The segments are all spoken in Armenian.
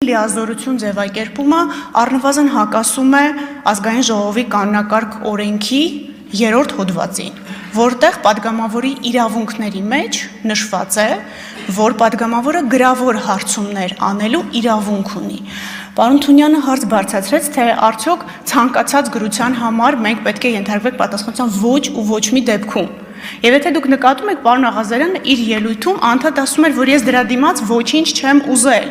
լիազորություն ձևակերպումը առնվազն հակասում է ազգային ժողովի կանոնակարգ օրենքի 3-րդ հոդվածին, որտեղ падգամավորի իրավունքների մեջ նշված է, որ падգամավորը գրավոր հարցումներ անելու իրավունք ունի։ Պարոն Թունյանը հարց բարձրացրեց, թե արդյոք ցանկացած գրության համար մենք պետք է ենթարկվենք պատասխանատվության ոչ ու ոչ մի դեպքում։ Եվ եթե դուք նկատում եք, պարոն Աղազարյանը իր ելույթում անդադ ասում էր, որ ես դրա դիմաց ոչինչ չեմ ուզել։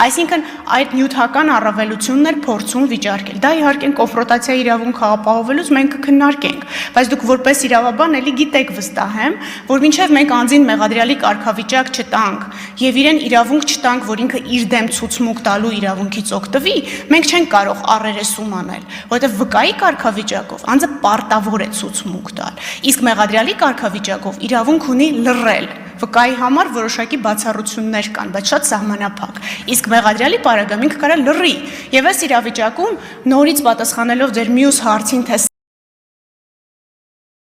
Այսինքն այդ նյութական առավելությունն էր փորձում վիճարկել։ Դա իհարկե կոնֆրոնտացիա իրավունքը ապահովելուց մենք կքննարկենք, բայց դուք որպես իրավաբան էլի գիտեք վստահ եմ, որ մինչև մենք անձին մեղադրյալի կարգավիճակ չտանք եւ իրեն իրավունք չտանք, որ ինքը իր դեմ ցուցմունք տալու իրավունքից օգտվի, մենք չենք կարող առերեսում անել, որովհետեւ վկայի կարգավիճակով անձը պարտավոր է ցուցմունք տալ, իսկ մեղադրյալի կարգավիճակով իրավունք ունի լռել։ Վկայի համար որոշակի բացառություններ կան, բայց շատ սահմանափակ։ Իսկ մեղադրյալի պարագայում ինքը կարա լռի։ Եվ այս իրավիճակում նորից պատասխանելով ձեր մյուս հարցին, թե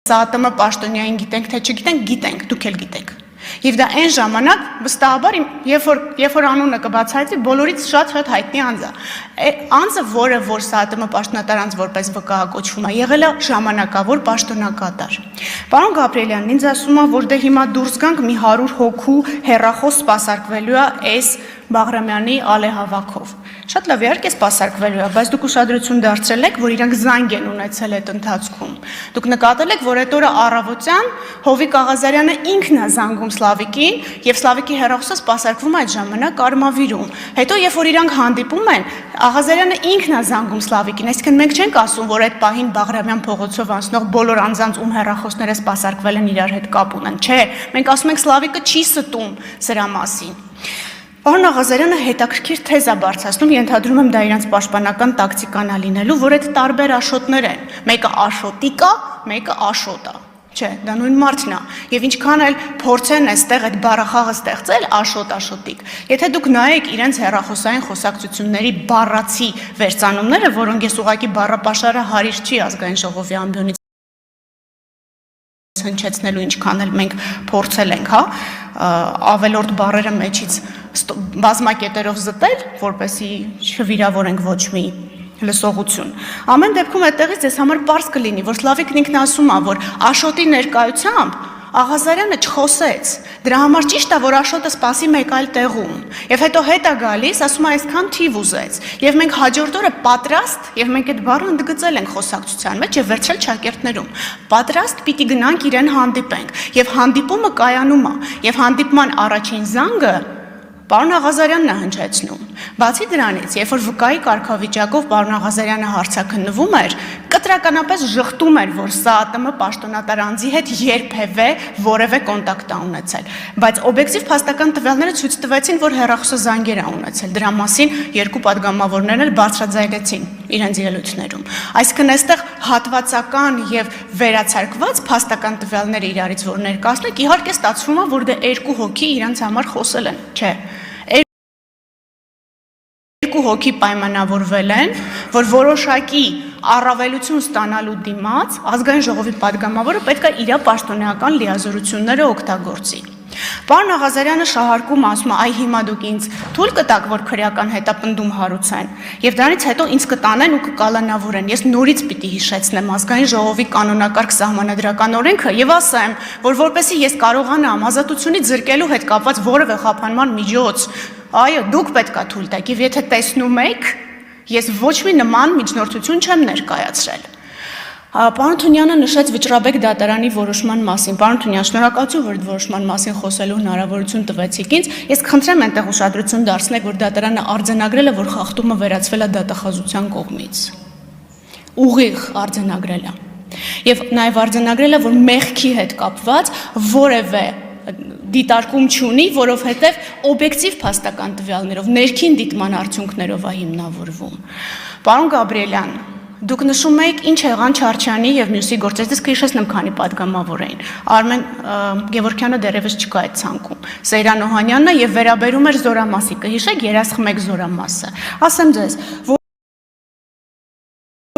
ՍԱՏՄ պաշտոնյային գիտենք, թե չգիտենք, գիտենք, դուք էլ գիտեք։ Եվ դա այն ժամանակ վստահաբար երբ որ անունը կբացահայտվի, բոլորից շատ հայտնի անձ է։ Անձը, որը որ ՍԱՏՄ պաշտոնատար անձ որպես վկայակոչվում է, եղել է ժամանակավոր պաշտոնակատար։ Պարոն Գաբրիելյանն ինձ ասում է, որ դե հիմա դուրս գանք մի 100 հոգու հեռախոս սպասարկվելու է այս Բաղրամյանի ալեհավաքով։ Շատ լավ, իհարկե սպասարկվելու է, բայց դուք ուշադրություն դարձրել եք, որ իրանք զանգ են ունեցել այդ ընթացքում։ Դուք նկատել եք, որ այդ օրը առավոտյան Հովիկ Աղազարյանը ինքն է զանգում Սլավիկին, եւ Սլավիկի հեռախոսը սպասարկվում է այդ ժամանակ Արմավիրում։ Հետո երբ որ իրանք հանդիպում են, Աղազարյանը ինքն է զանգում Սլավիկին, այսինքն մենք չենք ասում, որ այդ պահին Բաղրամյան փողոցով անցնող բոլոր անձանց ում հեռախոսները սպասարկվել են իրար հետ կապ ունեն։ Չէ, մենք ասում ենք Սլավիկը չի ստում սրա մասին։ Պարոն Աղազարյանը հետաքրքիր թեզ է բարձրացնում, ենթադրում եմ դա իրանց պաշտպանական տակտիկան է լինելու, որ այդ տարբեր աշոտներ են։ Մեկը աշոտիկ է, մեկը աշոտ է։ Չէ, դա նույն մարդն է։ Եվ ինչքան էլ փորձեն այստեղ այդ բառախաղը ստեղծել աշոտ-աշոտիկ։ Եթե դուք նայեք իրենց հեռախոսային խոսակցությունների բառացի վերծանումները, որոնք ես ուղղակի բառապաշարը հարիր չի ազգային ժողովի ամբիոնից հնչեցնելու, ինչքան էլ մենք փորձել ենք, հա, ավելորդ բառերը մեջից բազմակետերով զտել, որպեսզի չվիրավորենք ոչ մի լսողություն։ Ամեն դեպքում այդտեղից ձեզ համար պարզ կլինի, որ Սլավիկն ինքն ասում է, որ աշոտի ներկայությամբ Աղազարյանը չխոսեց, դրա համար ճիշտ է, որ աշոտը սպասի մեկ այլ տեղում, եւ հետո հետ է գալիս, ասում է այսքան թիվ ուզեց, եւ մենք հաջորդ օրը պատրաստ, եւ մենք այդ բառը ընդգծել ենք խոսակցության մեջ եւ վերցրել ճակերտներում, պատրաստ պիտի գնանք իրեն հանդիպենք, եւ հանդիպումը կայանում է, եւ հանդիպման առաջին զանգը Պարոն Աղազարյանն է հնչեցնում։ Բացի դրանից, երբ որ վկայի կարգավիճակով պարոն Աղազարյանը հարցաքննվում էր, կտրականապես ժխտում էր, որ ՍԱՏՄ պաշտոնատար անձի հետ երբևէ որևէ կոնտակտ է ունեցել, բայց օբյեկտիվ փաստական տվյալները ցույց տվեցին, որ հեռախոսը զանգեր է ունեցել։ Դրա մասին երկու падգամավորներն էլ բարձրաձայնեցին իրենց ելույթներում։ Այսինքն այստեղ հատվածական եւ վերացարկված փաստական տվյալները իրարից որ ներկայացնեք, իհարկե ստացվում է, որ դե երկու հոգի իրենց համար խոսել են, չէ։ Երկու հոգի պայմանավորվել են, որ որոշակի առավելություն ստանալու դիմաց ազգային ժողովի падգամավորը պետք է իր պաշտոնեական լիազորությունները օգտագործի։ Պարոն Աղազարյանը շահարկում ասում է, այ հիմա դուք ինձ թույլ կտաք, որ քրեական հետապնդում հարուցեն, եւ դրանից հետո ինձ կտանեն ու կկալանավորեն։ Ես նորից պիտի հիշեցնեմ ազգային ժողովի կանոնակարգ սահմանադրական օրենքը եւ ասեմ, որ որպեսզի ես կարողանամ ազատությունից զրկելու հետ կապված որևէ խափանման միջոց, այո, դուք պետք է թույլ տաք, եւ եթե տեսնում եք, ես ոչ մի նման միջնորդություն չեմ ներկայացրել։ Պարոն Թունյանը նշեց Վճռաբեկ դատարանի որոշման մասին։ Պարոն Թունյան, շնորհակալություն, որ որոշման մասին խոսելու հնարավորություն տվեցիք ինձ։ Ես խնդրեմ այնտեղ ուշադրություն դարձնեք, որ դատարանը արձանագրել է, որ խախտումը վերացվել է դատախազության կողմից։ Ուղիղ արձանագրել է։ Եվ նաև արձանագրել է, որ մեղքի հետ կապված որևէ դիտարկում չունի, որովհետև օբյեկտիվ փաստական տվյալներով, ներքին դիտման արդյունքներով է հիմնավորվում։ Պարոն Գաբրիելյան, դուք նշում եք ինչ եղան Չարչյանի եւ մյուսի գործերից, իսկ հիշեցնեմ քանի падգամավոր էին։ Արմեն Գևորգյանը դեռևս չկա այդ ցանկում։ Սեյրան Օհանյանն է եւ վերաբերում էր Զորամասի, կհիշեք երասխմեկ Զորամասը։ Ասեմ ձեզ,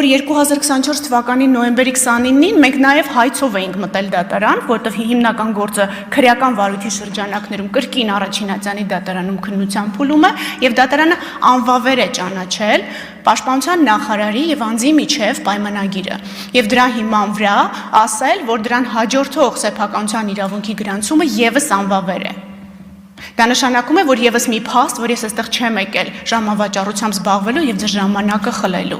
որ 2024 թվականի նոյեմբերի 29-ին մենք նաև հայցով էինք մտել դատարան, որտեղ հիմնական գործը քրեական վարույթի շրջանակներում կրկին առաջինացյանի դատարանում քննության փուլում է եւ դատարանը անվավեր է ճանաչել Պաշտպանության նախարարի եւ անձի միջև պայմանագիրը եւ դրա հիման վրա ասել, որ դրան հաջորդող սեփականության իրավունքի գրանցումը եւս անվավեր է։ Դա նշանակում է, որ եւս մի փաստ, որ ես այստեղ չեմ եկել ժամավաճառությամբ զբաղվելու եւ ձեր ժամանակը խլելու։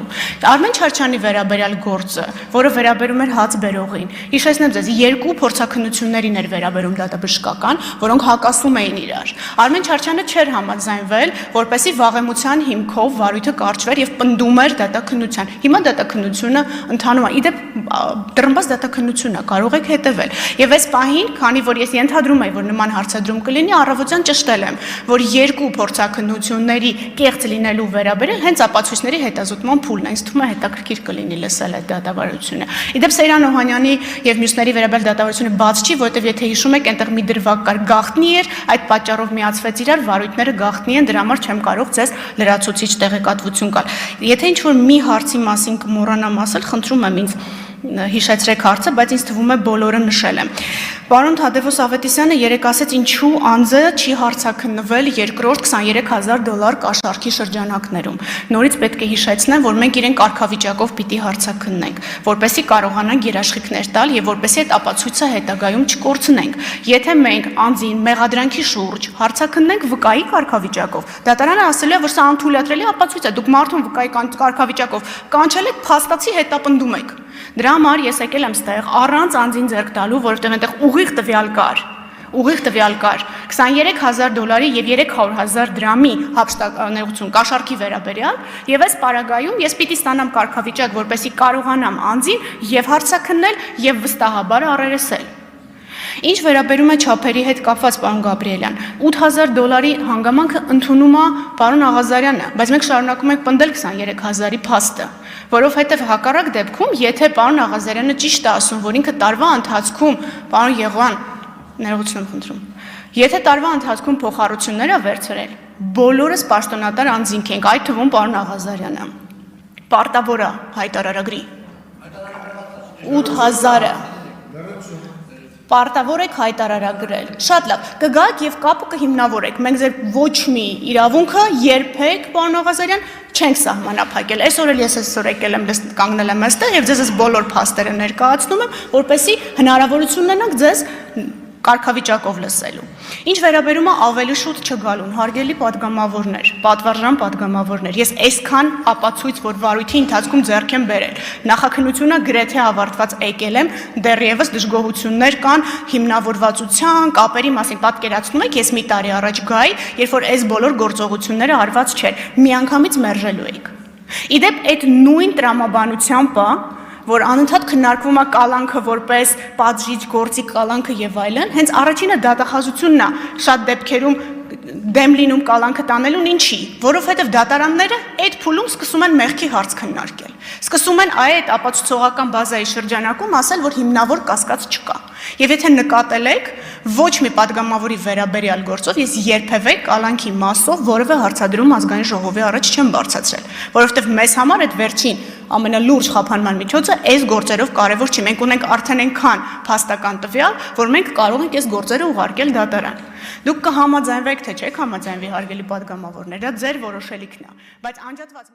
Արմեն Չարչյանի վերաբերյալ գործը, որը վերաբերում էր հաց բերողին, հիշեցնեմ ձեզ, երկու փորձաքննություններին էր վերաբերում դատաբժշկական, որոնք հակասում էին իրար։ Արմեն Չարչյանը չէր համաձայնվել, որպեսզի վաղեմության հիմքով վարույթը կարճվեր եւ պնդում էր դատաքննության։ Հիմա դատաքննությունը ընթանում է։ Իդեպ դրմբաց դատաքննություն է, կարող եք հետևել։ Եվ այս պահին, քանի որ ես ենթադրում եմ, որ նման հարցադրում կլինի, առավոտյան ճշտել եմ, որ երկու փորձաքննությունների կեղծ լինելու վերաբերյալ հենց ապացույցների հետազոտման փուլն է, ինձ թվում է հետաքրքիր կլինի լսել այդ դատավարությունը։ Իդեպ Սեյրան Օհանյանի եւ մյուսների վերաբերյալ դատավարությունը բաց չի, որովհետեւ եթե հիշում եք, այնտեղ մի դրվագ կար, գաղտնի էր, այդ պատճառով միացվեց իրար, վարույթները գաղտնի են, դրա համար չեմ կարող ձեզ լրացուցիչ տեղեկատվություն տալ։ Եթե ինչ-որ մի հարցի մասին կմոռանամ ասել, խնդրում եմ ինձ հիշեցրեք հարցը, բայց ինձ թվում է բոլորը նշել եմ։ Պարոն Թադևոս Ավետիսյանը երեք ասեց, ինչու անձը չի հարցաքննվել երկրորդ $23,000 կաշառքի շրջանակներում։ Նորից պետք է հիշեցնեմ, որ մենք իրեն կարգավիճակով պիտի հարցաքննենք, որպեսզի կարողանանք երաշխիքներ տալ եւ որպեսզի այդ ապացույցը հետագայում չկորցնենք։ Եթե մենք անձին մեղադրանքի շուրջ հարցաքննենք վկայի կարգավիճակով, դատարանը ասել է, որ սա անթույլատրելի ապացույց է, դուք մարդուն վկայի կարգավիճակով կանչել եք, փաստացի հետապնդում եք։ Դրա համար ես եկել եմ ստեղ առանց անձին ձեռք տալու, որովհետև այնտեղ ուղիղ տվյալ կար $23,000 եւ $300,000 դրամի հափշտակներություն կաշառքի վերաբերյալ եւ այս պարագայում ես պիտի ստանամ կարգավիճակ, որպեսզի կարողանամ անձին եւ հարցաքննել եւ վստահաբար առերեսել։ Ինչ վերաբերում է չափերի հետ կապված, պարոն Գաբրիելյան, $8,000 հանգամանքը ընդունում է պարոն Աղազարյանը, բայց մենք շարունակում ենք պնդել 23,000-ի փաստը, որովհետև հակառակ դեպքում, եթե պարոն Աղազարյանը ճիշտ է ասում, որ ինքը տարվա ընթացքում, պարոն Եղվան, ներողություն եմ խնդրում, եթե տարվա ընթացքում փոխառություններ է վերցրել, բոլորս պաշտոնատար անձինք ենք, այդ թվում պարոն Աղազարյանը, պարտավոր է հայտարարագրի 8,000-ը Պարտավոր եք հայտարարագրել։ Շատ լավ, կգաք եւ կապը կհիմնավորեք։ Մենք ձեր ոչ մի իրավունքը երբեք, պարոն Աղազարյան, չենք սահմանափակել։ Այսօր էլ ես եկել եմ կանգնել եմ այստեղ եւ ձեզ բոլոր փաստերը ներկայացնում եմ, որպեսզի հնարավորություն ունենաք ձեզ կարգավիճակով լսելու։ Ինչ վերաբերում է ավելի շուտ չգալուն, հարգելի պատգամավորներ, պատվարժան պատգամավորներ, ես այսքան ապացույց, որ վարույթի ընթացքում ձեռք եմ բերել, նախաքննությունը գրեթե ավարտված եկել եմ, դեռևս դժգոհություններ կան հիմնավորվածության, կապերի մասին, պատկերացնում եք, ես մի տարի առաջ գայի, երբ որ այս բոլոր գործողությունները արված չէր, միանգամից մերժելու էիք։ Իդեպ այդ նույն տրամաբանությամբ որ անընդհատ քննարկվում է կալանքը որպես պատժիչ գործի կալանքը եւ այլն, հենց առաջինը դատախազությունն է շատ դեպքերում դեմ լինում կալանքը տանելուն ինչի, որովհետև դատարանները այդ փուլում սկսում են մեղքի հարց քննարկել, սկսում են այդ ապացուցողական բազայի շրջանակում ասել, որ հիմնավոր կասկած չկա։ Եվ եթե նկատել եք, ոչ մի պատգամավորի վերաբերյալ գործով ես երբևէ կալանքի մասով որևէ հարցադրում ազգային ժողովի առաջ չեմ բարձրացրել, որովհետև մեզ համար այդ վերջին ամենալուրջ խափանման միջոցը այս գործերով կարևոր չի։ Մենք ունենք արդեն այնքան փաստական տվյալ, որ մենք կարող ենք այս գործերը ուղարկել դատարան։ Դուք կհամաձայնվեք, թե չեք համաձայնվի, հարգելի պատգամավորներ, դա ձեր որոշելիքն է, բայց անջատված